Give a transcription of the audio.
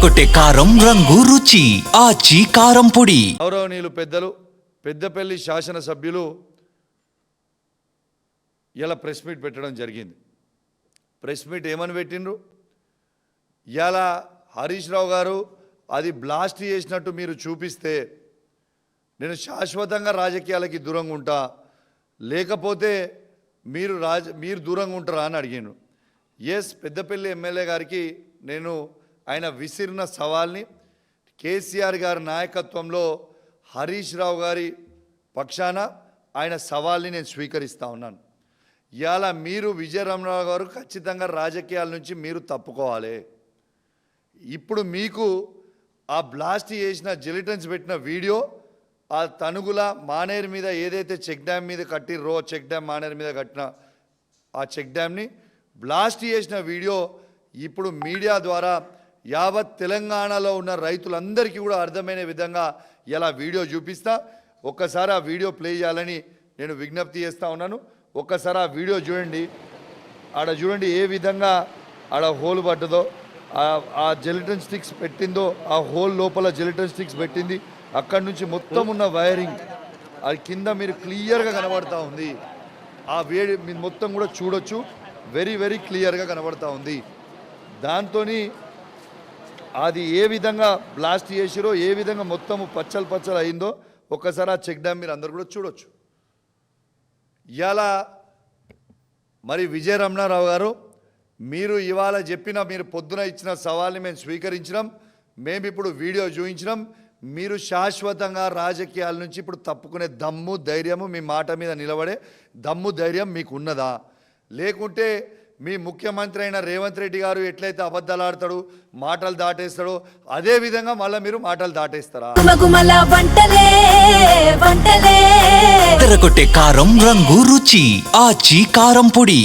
ఎర్రగొట్టే కారం రంగు రుచి ఆచి కారం పొడి. గౌరవనీయులు పెద్దలు పెద్దపల్లి శాసనసభ్యులు ఇలా ప్రెస్ మీట్ పెట్టడం జరిగింది. ప్రెస్ మీట్ ఏమని పెట్టిండ్రు? ఇలా హరీష్ రావు గారు అది బ్లాస్ట్ చేసినట్టు మీరు చూపిస్తే నేను శాశ్వతంగా రాజకీయాలకి దూరంగా ఉంటా, లేకపోతే మీరు దూరంగా ఉంటారా అని అడిగాను. ఎస్, పెద్దపల్లి ఎమ్మెల్యే గారికి నేను ఆయన విసిరిన సవాల్ని కేసీఆర్ గారి నాయకత్వంలో హరీష్ రావు గారి పక్షాన ఆయన సవాల్ని నేను స్వీకరిస్తూ ఉన్నాను. ఇవాళ మీరు విజయరామరావు గారు ఖచ్చితంగా రాజకీయాల నుంచి మీరు తప్పుకోవాలి. ఇప్పుడు మీకు ఆ బ్లాస్ట్ చేసిన జిలిటన్స్ పెట్టిన వీడియో, ఆ తనుగుల మానేరు మీద ఏదైతే చెక్ డ్యామ్ మీద కట్టిర్రో, చెక్ డ్యామ్ మానేరు మీద కట్టిన ఆ చెక్ డ్యామ్ని బ్లాస్ట్ చేసిన వీడియో ఇప్పుడు మీడియా ద్వారా యావత్ తెలంగాణలో ఉన్న రైతులందరికీ కూడా అర్థమైన విధంగా ఇలా వీడియో చూపిస్తా. ఒక్కసారి ఆ వీడియో ప్లే చేయాలని నేను విజ్ఞప్తి చేస్తూ ఉన్నాను. ఒక్కసారి ఆ వీడియో చూడండి. ఆడ చూడండి ఏ విధంగా ఆడ హోల్ పడ్డదో, ఆ జెలిటన్ స్టిక్స్ పెట్టిందో, ఆ హోల్ లోపల జెలిటన్ స్టిక్స్ పెట్టింది. అక్కడి నుంచి మొత్తం ఉన్న వైరింగ్ అది కింద మీరు క్లియర్గా కనబడతా ఉంది. ఆ వేడి మీరు మొత్తం కూడా చూడొచ్చు, వెరీ వెరీ క్లియర్గా కనబడతా ఉంది. దాంతో అది ఏ విధంగా బ్లాస్ట్ చేసిరో, ఏ విధంగా మొత్తం పచ్చలు అయిందో ఒక్కసారి ఆ చెక్ డ్యామ్ మీరు అందరు కూడా చూడొచ్చు. ఇవాళ మరి విజయరమణారావు గారు, మీరు ఇవాళ చెప్పిన, మీరు పొద్దున ఇచ్చిన సవాల్ని మేము స్వీకరించినాం. మేము ఇప్పుడు వీడియో చూపించినాం. మీరు శాశ్వతంగా రాజకీయాల నుంచి ఇప్పుడు తప్పుకునే దమ్ము ధైర్యము, మీ మాట మీద నిలబడే దమ్ము ధైర్యం మీకు ఉన్నదా? లేకుంటే మీ ముఖ్యమంత్రి అయిన రేవంత్ రెడ్డి గారు ఎట్లయితే అబద్ధాలు ఆడతాడు, మాటలు దాటేస్తాడో అదే విధంగా మళ్ళీ మీరు మాటలు దాటేస్తారా? ఎర్రగొట్టే కారం రంగు రుచి ఆచి కారం పొడి.